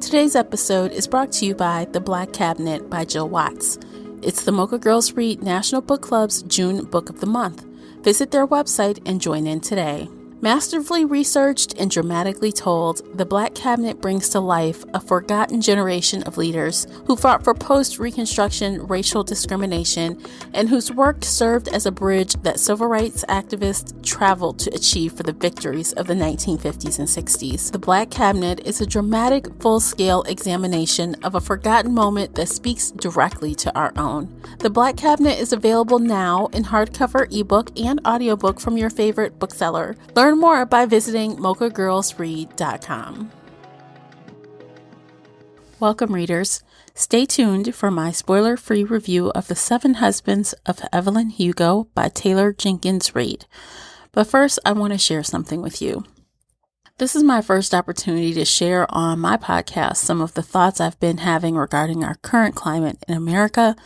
Today's episode is brought to you by The Black Cabinet by Jill Watts. It's the Mocha Girls Read National Book Club's June Book of the Month. Visit their website and join in today. Masterfully researched and dramatically told, The Black Cabinet brings to life a forgotten generation of leaders who fought for post-Reconstruction racial discrimination and whose work served as a bridge that civil rights activists traveled to achieve for the victories of the 1950s and 60s. The Black Cabinet is a dramatic, full-scale examination of a forgotten moment that speaks directly to our own. The Black Cabinet is available now in hardcover, ebook, and audiobook from your favorite bookseller. Learn more by visiting mochagirlsread.com. Welcome, readers. Stay tuned for my spoiler-free review of The 7 Husbands of Evelyn Hugo by Taylor Jenkins Reid. But first, I want to share something with you. This is my first opportunity to share on my podcast some of the thoughts I've been having regarding our current climate in America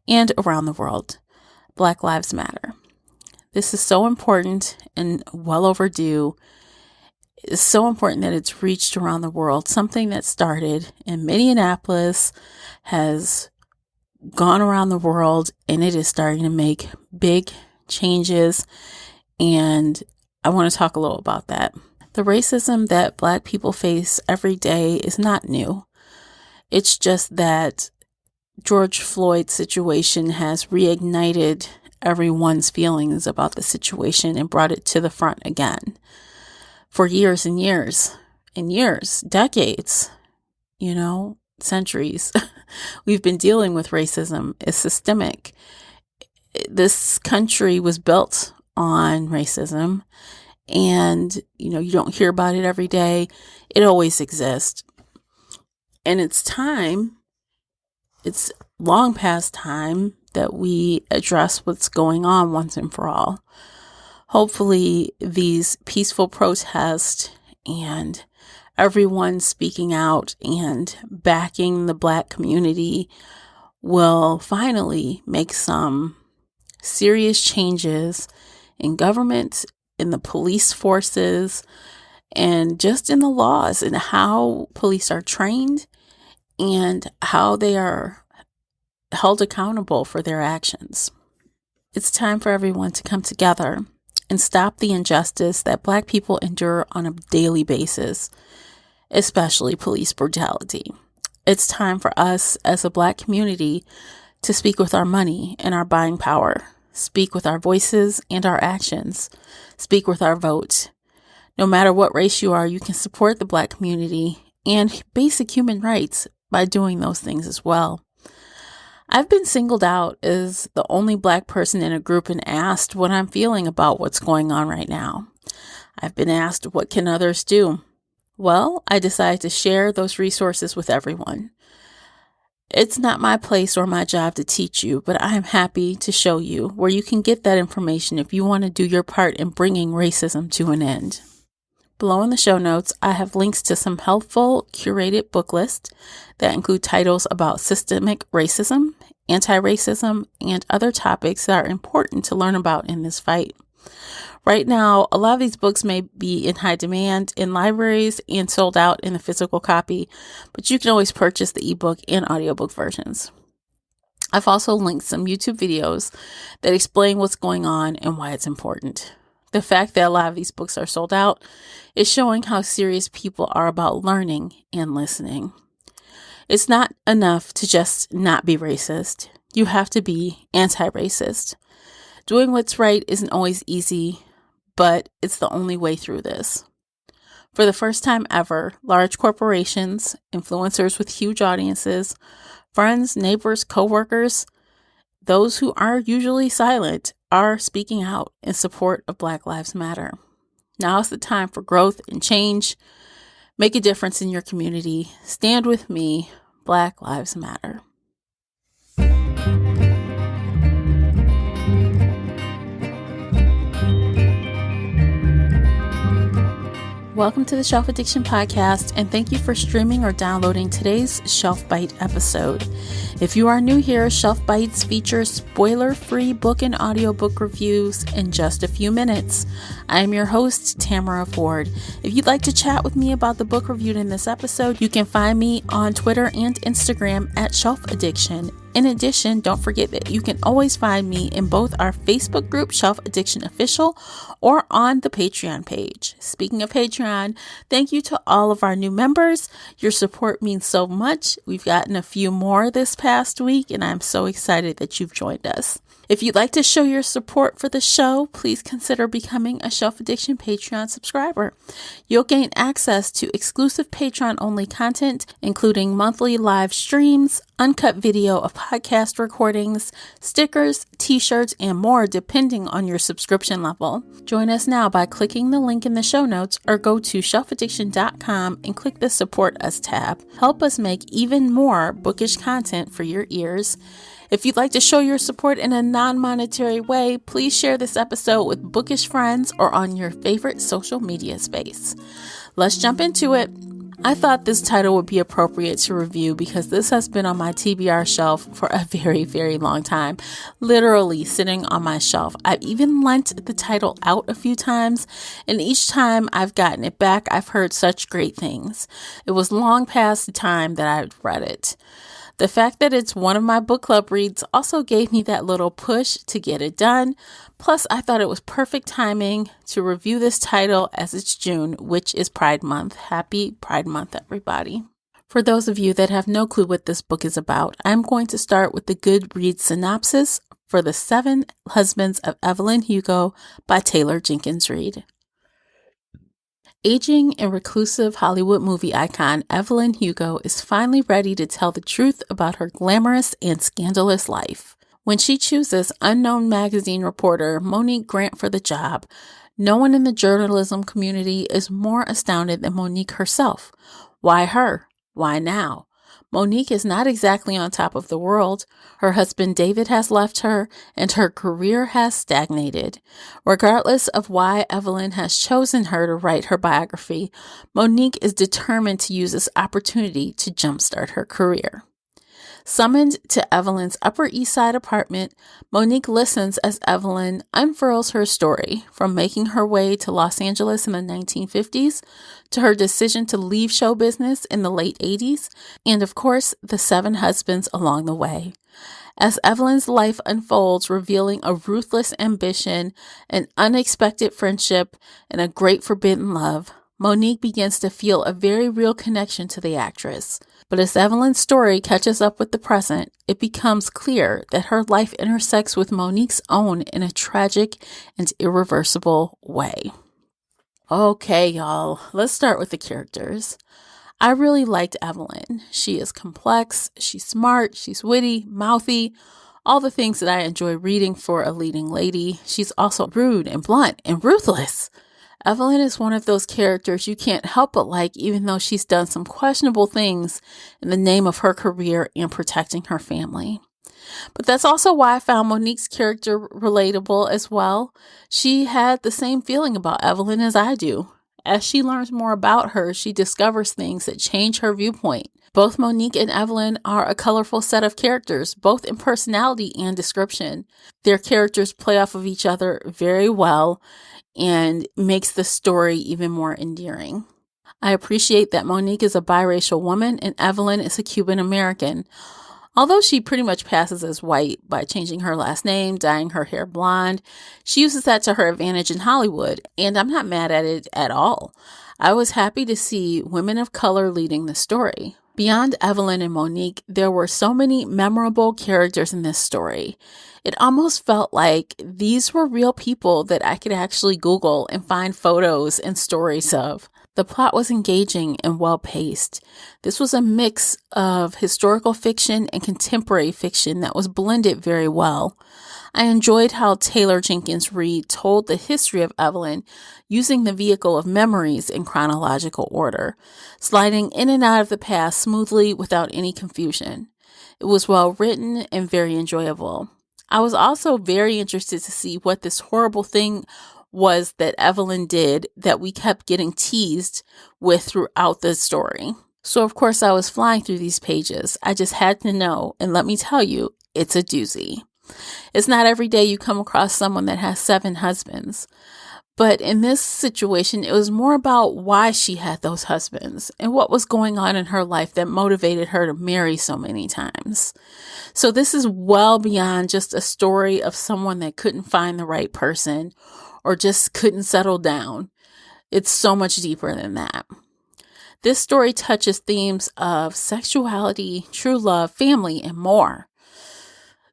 and around the world. Black Lives Matter. This is so important and well overdue. It's so important that it's reached around the world. Something that started in Minneapolis has gone around the world, and it is starting to make big changes. And I want to talk a little about that. The racism that Black people face every day is not new. It's just that George Floyd's situation has reignited everyone's feelings about the situation and brought it to the front again. For years and years and years, decades, centuries, we've been dealing with racism. It's systemic. This country was built on racism, and, you don't hear about it every day. It always exists. And it's long past time that we address what's going on once and for all. Hopefully, these peaceful protests and everyone speaking out and backing the Black community will finally make some serious changes in government, in the police forces, and just in the laws and how police are trained and how they are held accountable for their actions. It's time for everyone to come together and stop the injustice that Black people endure on a daily basis, especially police brutality. It's time for us as a Black community to speak with our money and our buying power, speak with our voices and our actions, speak with our vote. No matter what race you are, you can support the Black community and basic human rights by doing those things as well. I've been singled out as the only Black person in a group and asked what I'm feeling about what's going on right now. I've been asked, what can others do? Well, I decided to share those resources with everyone. It's not my place or my job to teach you, but I am happy to show you where you can get that information if you want to do your part in bringing racism to an end. Below in the show notes, I have links to some helpful curated book lists that include titles about systemic racism, anti-racism, and other topics that are important to learn about in this fight. Right now, a lot of these books may be in high demand in libraries and sold out in a physical copy, but you can always purchase the ebook and audiobook versions. I've also linked some YouTube videos that explain what's going on and why it's important. The fact that a lot of these books are sold out is showing how serious people are about learning and listening. It's not enough to just not be racist. You have to be anti-racist. Doing what's right isn't always easy, but it's the only way through this. For the first time ever, large corporations, influencers with huge audiences, friends, neighbors, coworkers, those who are usually silent are speaking out in support of Black Lives Matter. Now is the time for growth and change. Make a difference in your community. Stand with me. Black Lives Matter. Welcome to the Shelf Addiction Podcast, and thank you for streaming or downloading today's Shelf Byte episode. If you are new here, Shelf Bytes features spoiler-free book and audiobook reviews in just a few minutes. I am your host, Tamara Ford. If you'd like to chat with me about the book reviewed in this episode, you can find me on Twitter and Instagram at Shelf Addiction. In addition, don't forget that you can always find me in both our Facebook group, Shelf Addiction Official, or on the Patreon page. Speaking of Patreon, thank you to all of our new members. Your support means so much. We've gotten a few more this past week, and I'm so excited that you've joined us. If you'd like to show your support for the show, please consider becoming a Shelf Addiction Patreon subscriber. You'll gain access to exclusive Patreon-only content, including monthly live streams, uncut video of podcast recordings, stickers, t-shirts, and more depending on your subscription level. Join us now by clicking the link in the show notes or go to shelfaddiction.com and click the Support Us tab. Help us make even more bookish content for your ears. If you'd like to show your support in a non-monetary way, please share this episode with bookish friends or on your favorite social media space. Let's jump into it. I thought this title would be appropriate to review because this has been on my TBR shelf for a very, very long time, literally sitting on my shelf. I've even lent the title out a few times, and each time I've gotten it back, I've heard such great things. It was long past the time that I'd read it. The fact that it's one of my book club reads also gave me that little push to get it done. Plus, I thought it was perfect timing to review this title as it's June, which is Pride Month. Happy Pride Month, everybody. For those of you that have no clue what this book is about, I'm going to start with the Goodreads synopsis for The 7 Husbands of Evelyn Hugo by Taylor Jenkins Reid. Aging and reclusive Hollywood movie icon Evelyn Hugo is finally ready to tell the truth about her glamorous and scandalous life. When she chooses unknown magazine reporter Monique Grant for the job, no one in the journalism community is more astounded than Monique herself. Why her? Why now? Monique is not exactly on top of the world. Her husband David has left her, and her career has stagnated. Regardless of why Evelyn has chosen her to write her biography, Monique is determined to use this opportunity to jumpstart her career. Summoned to Evelyn's Upper East Side apartment, Monique listens as Evelyn unfurls her story, from making her way to Los Angeles in the 1950s, to her decision to leave show business in the late 80s, and of course, the 7 husbands along the way. As Evelyn's life unfolds, revealing a ruthless ambition, an unexpected friendship, and a great forbidden love, Monique begins to feel a very real connection to the actress. But as Evelyn's story catches up with the present, it becomes clear that her life intersects with Monique's own in a tragic and irreversible way. Okay, y'all, let's start with the characters. I really liked Evelyn. She is complex, she's smart, she's witty, mouthy, all the things that I enjoy reading for a leading lady. She's also rude and blunt and ruthless. Evelyn is one of those characters you can't help but like, even though she's done some questionable things in the name of her career and protecting her family. But that's also why I found Monique's character relatable as well. She had the same feeling about Evelyn as I do. As she learns more about her, she discovers things that change her viewpoint. Both Monique and Evelyn are a colorful set of characters, both in personality and description. Their characters play off of each other very well, and makes the story even more endearing. I appreciate that Monique is a biracial woman and Evelyn is a Cuban American. Although she pretty much passes as white by changing her last name, dyeing her hair blonde, she uses that to her advantage in Hollywood, and I'm not mad at it at all. I was happy to see women of color leading the story. Beyond Evelyn and Monique, there were so many memorable characters in this story. It almost felt like these were real people that I could actually Google and find photos and stories of. The plot was engaging and well-paced. This was a mix of historical fiction and contemporary fiction that was blended very well. I enjoyed how Taylor Jenkins Reid told the history of Evelyn using the vehicle of memories in chronological order, sliding in and out of the past smoothly without any confusion. It was well written and very enjoyable. I was also very interested to see what this horrible thing was that Evelyn did that we kept getting teased with throughout the story. So of course I was flying through these pages. I just had to know, and let me tell you, it's a doozy. It's not every day you come across someone that has 7 husbands. But in this situation, it was more about why she had those husbands and what was going on in her life that motivated her to marry so many times. So this is well beyond just a story of someone that couldn't find the right person or just couldn't settle down. It's so much deeper than that. This story touches themes of sexuality, true love, family, and more.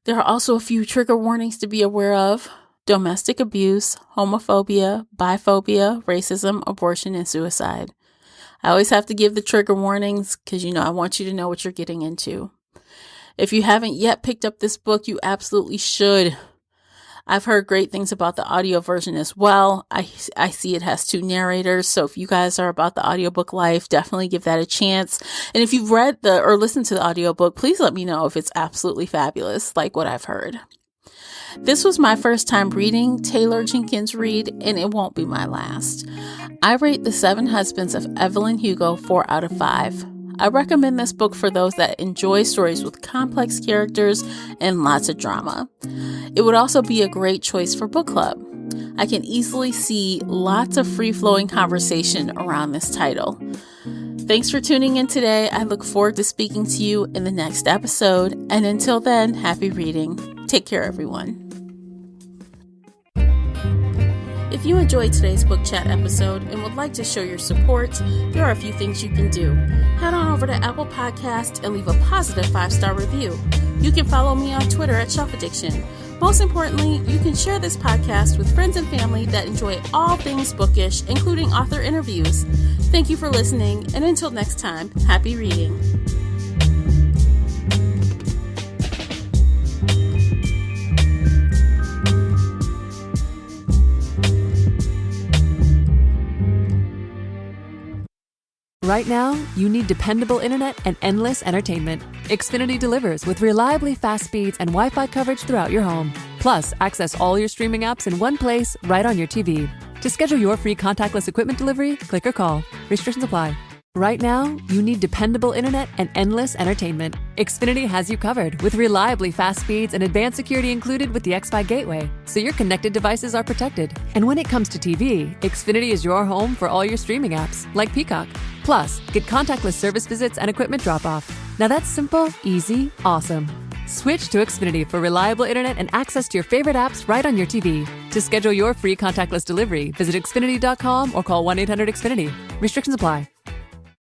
There are also a few trigger warnings to be aware of: domestic abuse, homophobia, biphobia, racism, abortion, and suicide. I always have to give the trigger warnings because, I want you to know what you're getting into. If you haven't yet picked up this book, you absolutely should. I've heard great things about the audio version as well. I see it has 2 narrators. So if you guys are about the audiobook life, definitely give that a chance. And if you've read or listened to the audiobook, please let me know if it's absolutely fabulous, like what I've heard. This was my first time reading Taylor Jenkins Reid, and it won't be my last. I rate The 7 Husbands of Evelyn Hugo 4 out of 5. I recommend this book for those that enjoy stories with complex characters and lots of drama. It would also be a great choice for book club. I can easily see lots of free-flowing conversation around this title. Thanks for tuning in today. I look forward to speaking to you in the next episode. And until then, happy reading. Take care, everyone. If you enjoyed today's book chat episode and would like to show your support, there are a few things you can do. Head on over to Apple Podcast and leave a positive 5-star review. You can follow me on Twitter at Shelf Addiction. Most importantly, you can share this podcast with friends and family that enjoy all things bookish, including author interviews. Thank you for listening, and until next time, happy reading. Right now, you need dependable internet and endless entertainment. Xfinity delivers with reliably fast speeds and Wi-Fi coverage throughout your home. Plus, access all your streaming apps in one place right on your TV. To schedule your free contactless equipment delivery, click or call. Restrictions apply. Right now, you need dependable internet and endless entertainment. Xfinity has you covered with reliably fast speeds and advanced security included with the X-Fi gateway, so your connected devices are protected. And when it comes to TV, Xfinity is your home for all your streaming apps, like Peacock. Plus, get contactless service visits and equipment drop-off. Now that's simple, easy, awesome. Switch to Xfinity for reliable internet and access to your favorite apps right on your TV. To schedule your free contactless delivery, visit Xfinity.com or call 1-800-XFINITY. Restrictions apply.